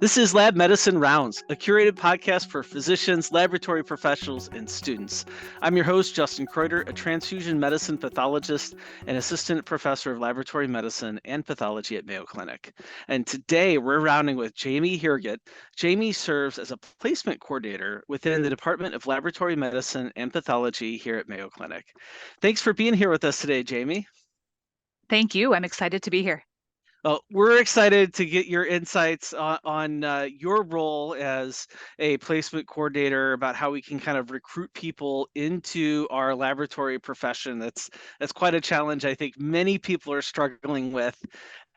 This is Lab Medicine Rounds, a curated podcast for physicians, laboratory professionals, and students. I'm your host, Justin Kreuter, a transfusion medicine pathologist and assistant professor of laboratory medicine and pathology at Mayo Clinic. And today we're rounding with Jamie Herget. Jamie serves as a placement coordinator within the Department of Laboratory Medicine and Pathology here at Mayo Clinic. Thanks for being here with us today, Jamie. Thank you. I'm excited to be here. Well, we're excited to get your insights on your role as a placement coordinator, about how we can kind of recruit people into our laboratory profession. That's quite a challenge I think many people are struggling with,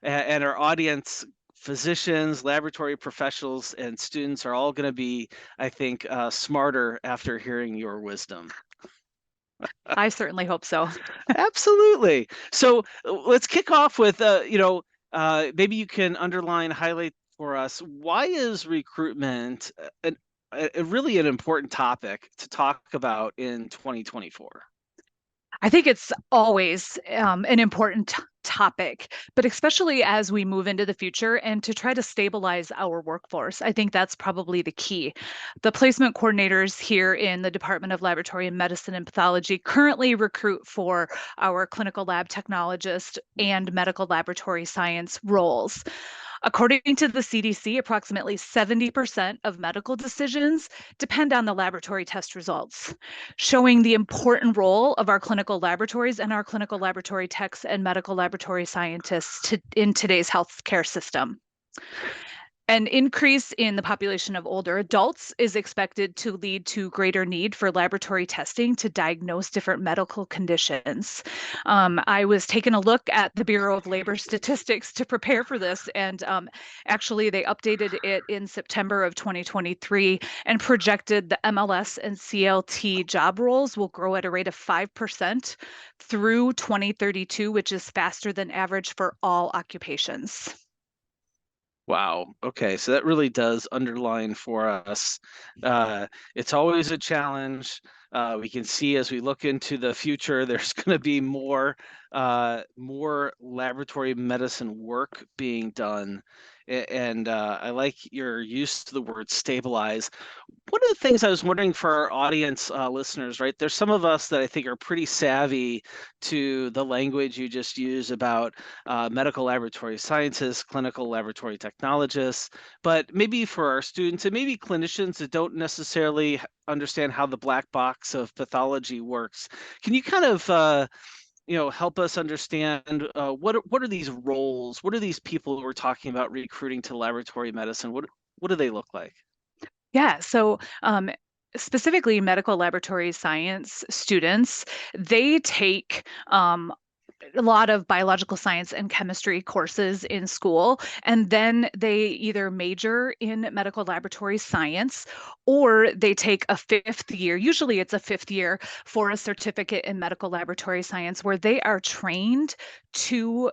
and our audience, physicians, laboratory professionals, and students are all going to be, I think, smarter after hearing your wisdom. I certainly hope so. Absolutely. So let's kick off with, maybe you can highlight for us, why is recruitment really an important topic to talk about in 2024? I think it's always an important topic, but especially as we move into the future and to try to stabilize our workforce. I think that's probably the key. The placement coordinators here in the Department of Laboratory Medicine and Pathology currently recruit for our clinical lab technologist and medical laboratory science roles. According to the CDC, approximately 70% of medical decisions depend on the laboratory test results, showing the important role of our clinical laboratories and our clinical laboratory techs and medical laboratory scientists in today's healthcare system. An increase in the population of older adults is expected to lead to greater need for laboratory testing to diagnose different medical conditions. I was taking a look at the Bureau of Labor Statistics to prepare for this, and actually they updated it in September of 2023 and projected the MLS and CLT job roles will grow at a rate of 5% through 2032, which is faster than average for all occupations. Wow. Okay. So that really does underline for us. It's always a challenge. We can see as we look into the future, there's going to be more laboratory medicine work being done. And I like your use to the word stabilize. One of the things I was wondering for our audience listeners, right? There's some of us that I think are pretty savvy to the language you just used about medical laboratory scientists, clinical laboratory technologists, but maybe for our students and maybe clinicians that don't necessarily understand how the black box of pathology works, can you kind of help us understand what are these roles? What are these people who we're talking about recruiting to laboratory medicine? What do they look like? Yeah, so specifically medical laboratory science students, they take a lot of biological science and chemistry courses in school, and then they either major in medical laboratory science or they take a fifth year. Usually it's a fifth year for a certificate in medical laboratory science where they are trained to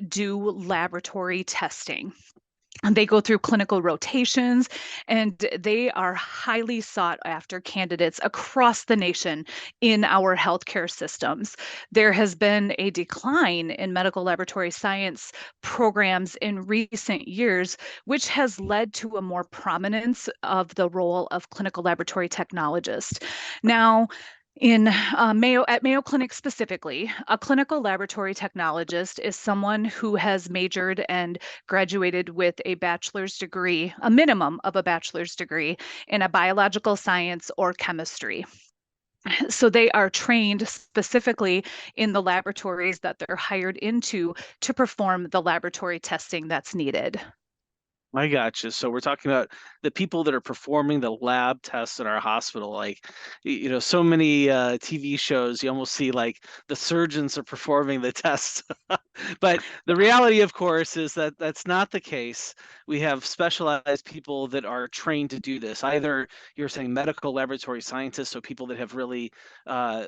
do laboratory testing. And they go through clinical rotations, and they are highly sought after candidates across the nation in our healthcare systems. There has been a decline in medical laboratory science programs in recent years, which has led to a more prominence of the role of clinical laboratory technologist. Now, at Mayo Clinic specifically, a clinical laboratory technologist is someone who has majored and graduated with a bachelor's degree, a minimum of a bachelor's degree in a biological science or chemistry. So they are trained specifically in the laboratories that they're hired into to perform the laboratory testing that's needed. I gotcha. So we're talking about the people that are performing the lab tests in our hospital. Like, so many TV shows, you almost see like the surgeons are performing the tests. But the reality, of course, is that that's not the case. We have specialized people that are trained to do this. Either you're saying medical laboratory scientists, so people that have really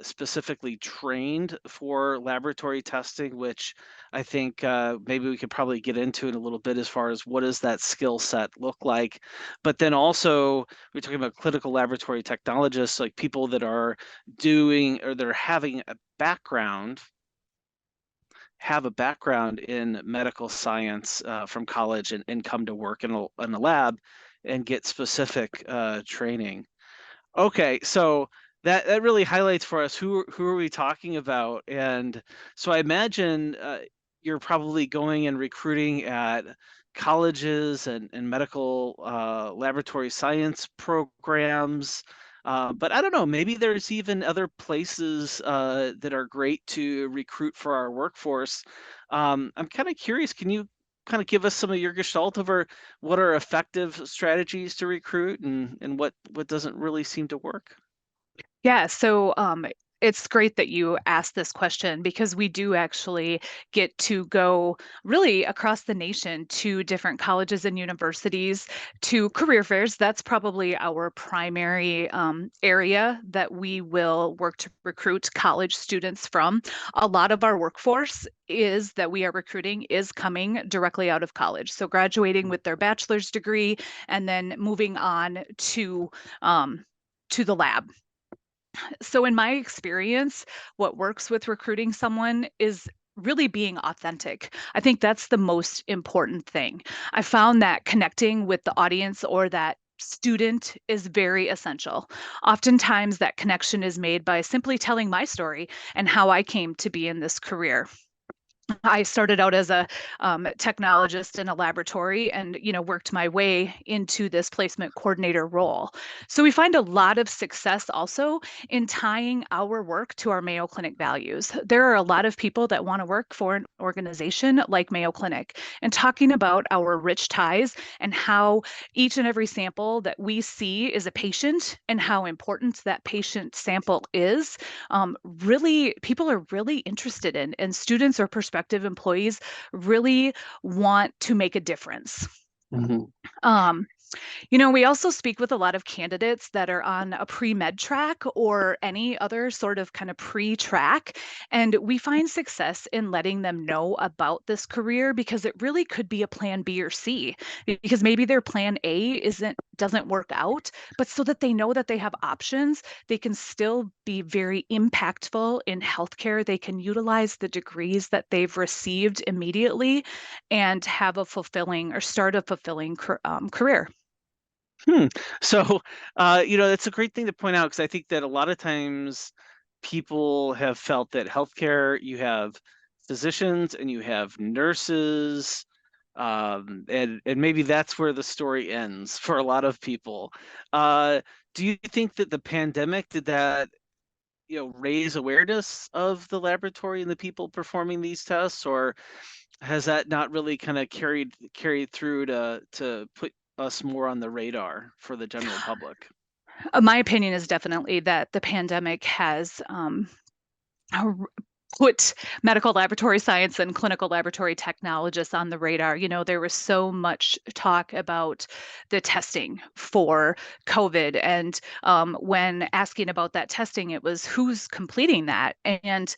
specifically trained for laboratory testing, which I think maybe we could probably get into in a little bit as far as what does that skill set look like. But then also we're talking about clinical laboratory technologists, like people that are doing or they're having a background have a background in medical science from college and come to work in a lab and get specific training. Okay, so that really highlights for us who are we talking about, and so I imagine you're probably going and recruiting at colleges and medical laboratory science programs. But I don't know, maybe there's even other places that are great to recruit for our workforce. I'm kind of curious, can you kind of give us some of your gestalt over what are effective strategies to recruit and what doesn't really seem to work? Yeah, so it's great that you asked this question because we do actually get to go really across the nation to different colleges and universities to career fairs. That's probably our primary area that we will work to recruit college students from. A lot of our workforce is that we are recruiting is coming directly out of college. So graduating with their bachelor's degree and then moving on to the lab. So, in my experience, what works with recruiting someone is really being authentic. I think that's the most important thing. I found that connecting with the audience or that student is very essential. Oftentimes, that connection is made by simply telling my story and how I came to be in this career. I started out as a technologist in a laboratory and, worked my way into this placement coordinator role. So we find a lot of success also in tying our work to our Mayo Clinic values. There are a lot of people that want to work for an organization like Mayo Clinic and talking about our rich ties and how each and every sample that we see is a patient and how important that patient sample is really people are really interested in, and students or prospective employees really want to make a difference. Mhm. Um, we also speak with a lot of candidates that are on a pre-med track or any other sort of kind of pre-track, and we find success in letting them know about this career because it really could be a plan B or C, because maybe their plan A doesn't work out, but so that they know that they have options, they can still be very impactful in healthcare. They can utilize the degrees that they've received immediately and have a fulfilling or start a fulfilling career. Hmm. So, that's a great thing to point out because I think that a lot of times people have felt that healthcare, you have physicians and you have nurses, and maybe that's where the story ends for a lot of people. Uh, do you think that the pandemic did that, raise awareness of the laboratory and the people performing these tests, or has that not really kind of carried through to put us more on the radar for the general public? My opinion is definitely that the pandemic has r- put medical laboratory science and clinical laboratory technologists on the radar. There was so much talk about the testing for COVID. And when asking about that testing, it was who's completing that. And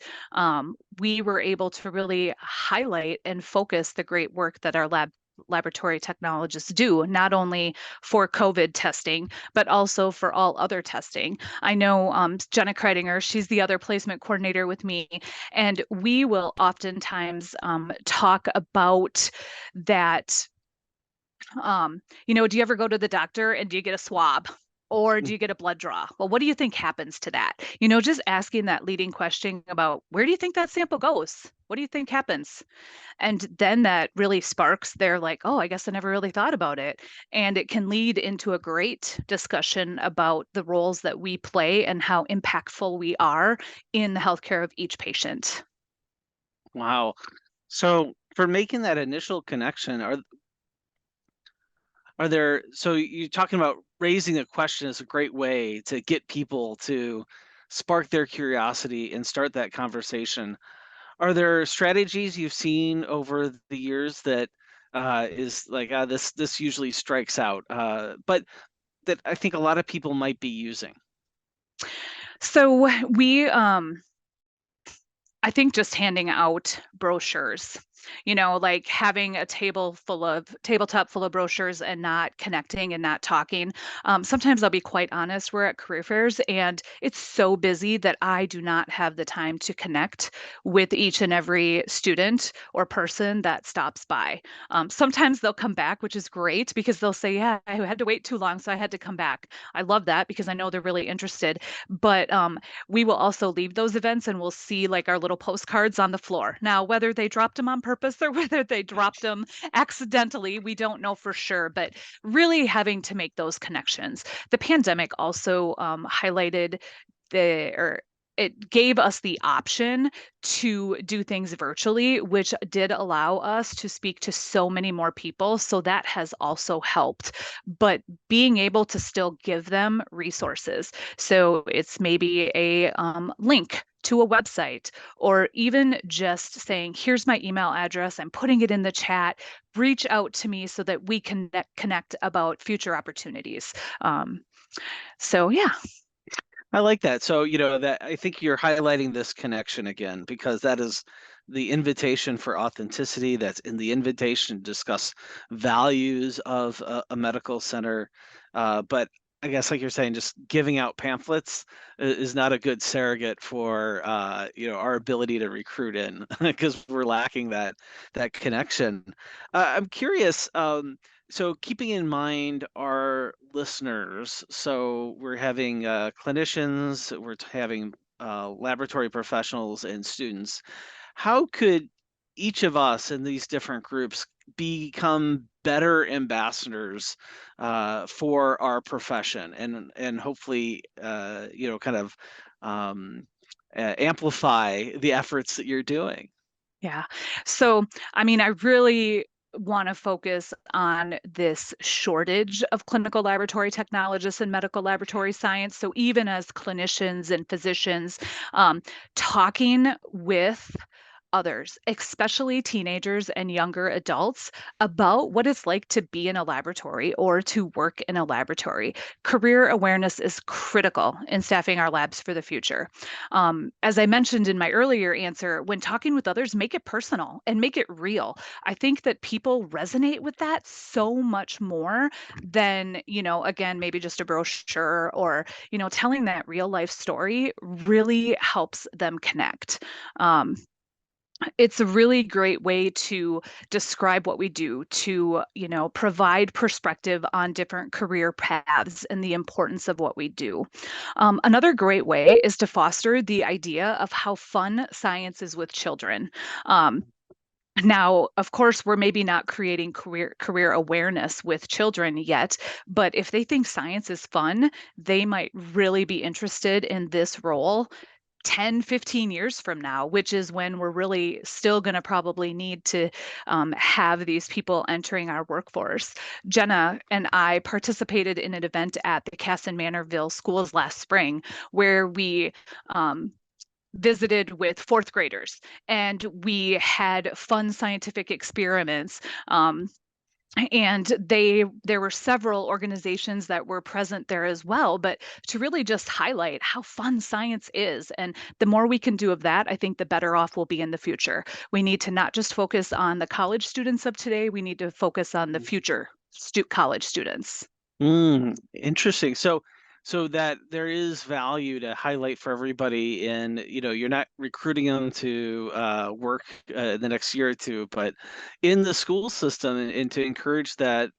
we were able to really highlight and focus the great work that our laboratory technologists do, not only for COVID testing, but also for all other testing. I know Jenna Kreidinger, she's the other placement coordinator with me, and we will oftentimes talk about that. Do you ever go to the doctor and do you get a swab? Or do you get a blood draw? Well, what do you think happens to that? Just asking that leading question about where do you think that sample goes? What do you think happens? And then that really sparks their like, oh, I guess I never really thought about it. And it can lead into a great discussion about the roles that we play and how impactful we are in the healthcare of each patient. Wow. So for making that initial connection, are there, so you're talking about raising a question is a great way to get people to spark their curiosity and start that conversation. Are there strategies you've seen over the years that is like this usually strikes out, but that I think a lot of people might be using? So we I think just handing out brochures. Like having a tabletop full of brochures and not connecting and not talking. Sometimes I'll be quite honest, we're at career fairs and it's so busy that I do not have the time to connect with each and every student or person that stops by. Sometimes they'll come back, which is great because they'll say, yeah, I had to wait too long, so I had to come back. I love that because I know they're really interested. But we will also leave those events and we'll see like our little postcards on the floor. Now, whether they dropped them on purpose or whether they dropped them accidentally, we don't know for sure, but really having to make those connections. The pandemic also highlighted or it gave us the option to do things virtually, which did allow us to speak to so many more people. So that has also helped. But being able to still give them resources. So it's maybe a link to a website, or even just saying, here's my email address, I'm putting it in the chat, reach out to me so that we can connect about future opportunities. Um, so, yeah. I like that. So, that I think you're highlighting this connection again because that is the invitation for authenticity. That's in the invitation to discuss values of a medical center. But I guess, like you're saying, just giving out pamphlets is not a good surrogate for our ability to recruit in because we're lacking that connection. I'm curious. So keeping in mind our listeners, so we're having clinicians, we're having laboratory professionals and students. How could each of us in these different groups become better ambassadors for our profession and hopefully kind of amplify the efforts that you're doing? Yeah. So, I mean, I really want to focus on this shortage of clinical laboratory technologists and medical laboratory science. So, even as clinicians and physicians, um, talking with others, especially teenagers and younger adults, about what it's like to be in a laboratory or to work in a laboratory. Career awareness is critical in staffing our labs for the future. As I mentioned in my earlier answer, when talking with others, make it personal and make it real. I think that people resonate with that so much more than, again, maybe just a brochure or, telling that real life story really helps them connect. Um, it's a really great way to describe what we do, to provide perspective on different career paths and the importance of what we do. Another great way is to foster the idea of how fun science is with children. Now, of course, we're maybe not creating career awareness with children yet, but if they think science is fun, they might really be interested in this role 10, 15 years from now, which is when we're really still going to probably need to have these people entering our workforce. Jenna and I participated in an event at the Casson Manorville schools last spring where we visited with fourth graders and we had fun scientific experiments. And there were several organizations that were present there as well, but to really just highlight how fun science is. And the more we can do of that, I think the better off we'll be in the future. We need to not just focus on the college students of today, we need to focus on the future college students. Interesting. So that there is value to highlight for everybody, and you're not recruiting them to work the next year or two, but in the school system, and to encourage that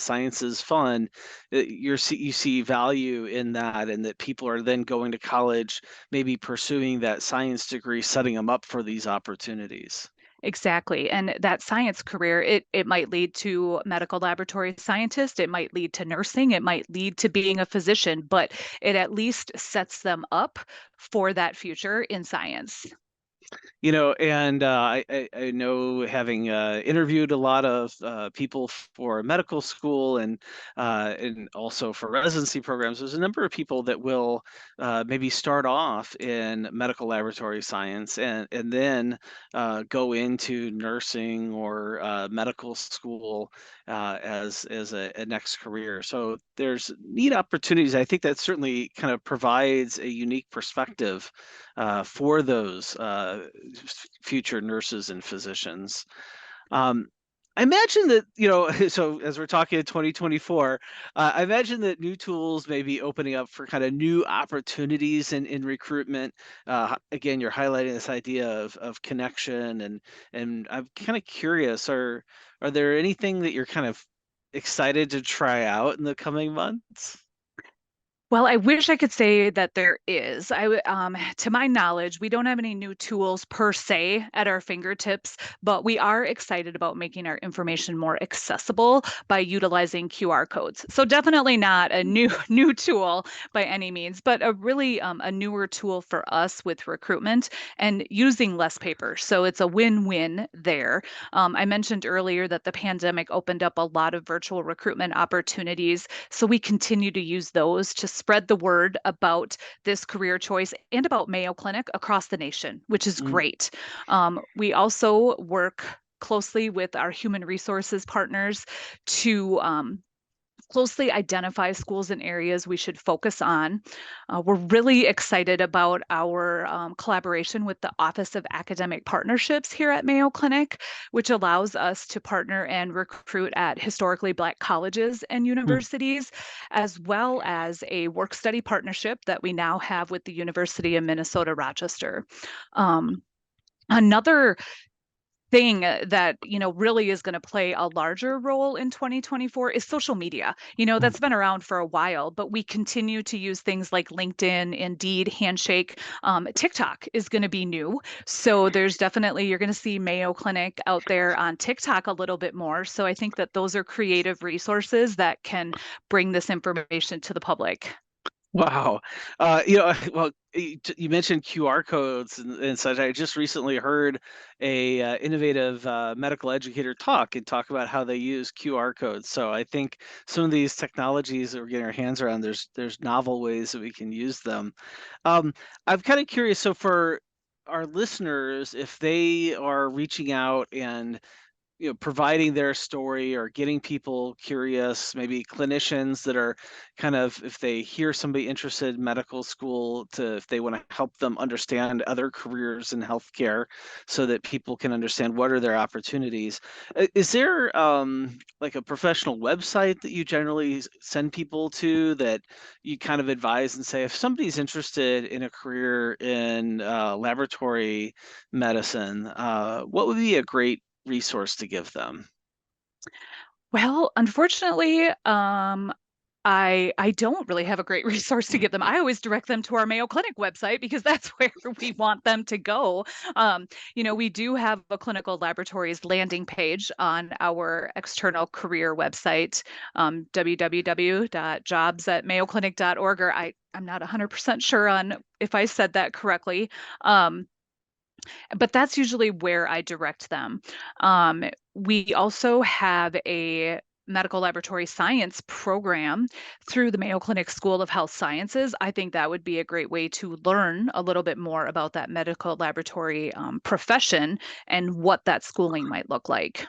science is fun. You see value in that, and that people are then going to college, maybe pursuing that science degree, setting them up for these opportunities. Exactly. And that science career, it might lead to medical laboratory scientist, it might lead to nursing, it might lead to being a physician, but it at least sets them up for that future in science. And I know, having interviewed a lot of people for medical school and also for residency programs, there's a number of people that will maybe start off in medical laboratory science and then go into nursing or medical school as a next career. So there's neat opportunities. I think that certainly kind of provides a unique perspective for those future nurses and physicians. Um, I imagine that, so as we're talking in 2024, I imagine that new tools may be opening up for kind of new opportunities in recruitment. Again, you're highlighting this idea of connection, and I'm kind of curious, are there anything that you're kind of excited to try out in the coming months? Well, I wish I could say that there is. To my knowledge, we don't have any new tools per se at our fingertips, but we are excited about making our information more accessible by utilizing QR codes. So definitely not a new new tool by any means, but a newer tool for us with recruitment and using less paper. So it's a win-win there. I mentioned earlier that the pandemic opened up a lot of virtual recruitment opportunities, so we continue to use those to spread the word about this career choice and about Mayo Clinic across the nation, which is Mm. great. We also work closely with our human resources partners to closely identify schools and areas we should focus on. We're really excited about our collaboration with the Office of Academic Partnerships here at Mayo Clinic, which allows us to partner and recruit at historically Black colleges and Mm. universities, as well as a work study partnership that we now have with the University of Minnesota Rochester. Um, Another thing that really is going to play a larger role in 2024 is social media. Mm. That's been around for a while, but we continue to use things like LinkedIn, Indeed, Handshake. TikTok is going to be new, so there's definitely you're going to see Mayo Clinic out there on TikTok a little bit more. So I think that those are creative resources that can bring this information to the public. Wow. Well, you mentioned QR codes and such. I just recently heard a innovative medical educator talk about how they use QR codes. So I think some of these technologies that we're getting our hands around, there's novel ways that we can use them. I'm kind of curious. So for our listeners, if they are reaching out and providing their story or getting people curious, maybe clinicians that are kind of, if they hear somebody interested in medical school, to if they want to help them understand other careers in healthcare so that people can understand what are their opportunities. Is there like a professional website that you generally send people to that you kind of advise and say, if somebody's interested in a career in laboratory medicine, what would be a great resource to give them? Well, unfortunately, I don't really have a great resource to give them. I always direct them to our Mayo Clinic website because that's where we want them to go. We do have a clinical laboratories landing page on our external career website, www.jobs@mayoclinic.org, or I'm not 100% sure on if I said that correctly. Um, but that's usually where I direct them. We also have a medical laboratory science program through the Mayo Clinic School of Health Sciences. I think that would be a great way to learn a little bit more about that medical laboratory profession and what that schooling might look like.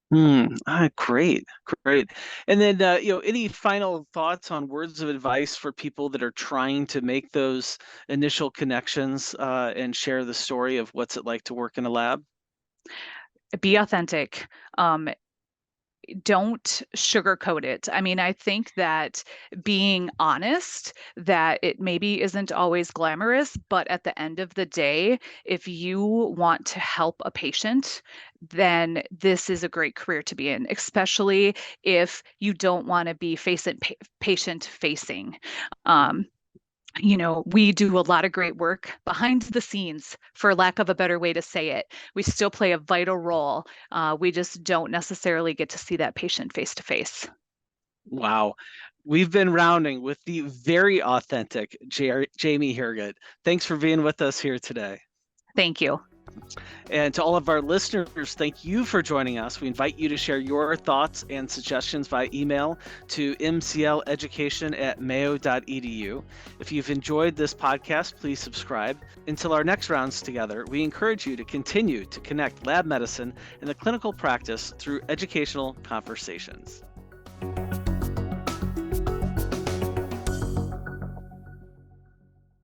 Great, great. And then, any final thoughts on words of advice for people that are trying to make those initial connections and share the story of what's it like to work in a lab? Be authentic. Don't sugarcoat it. I mean, I think that being honest, that it maybe isn't always glamorous, but at the end of the day, if you want to help a patient, then this is a great career to be in, especially if you don't want to be patient facing. Um, we do a lot of great work behind the scenes, for lack of a better way to say it. We still play a vital role. We just don't necessarily get to see that patient face to face. Wow. We've been rounding with the very authentic Jamie Herget. Thanks for being with us here today. Thank you. And to all of our listeners, thank you for joining us. We invite you to share your thoughts and suggestions via email to mcleducation@mayo.edu. If you've enjoyed this podcast, please subscribe. Until our next rounds together, we encourage you to continue to connect lab medicine and the clinical practice through educational conversations.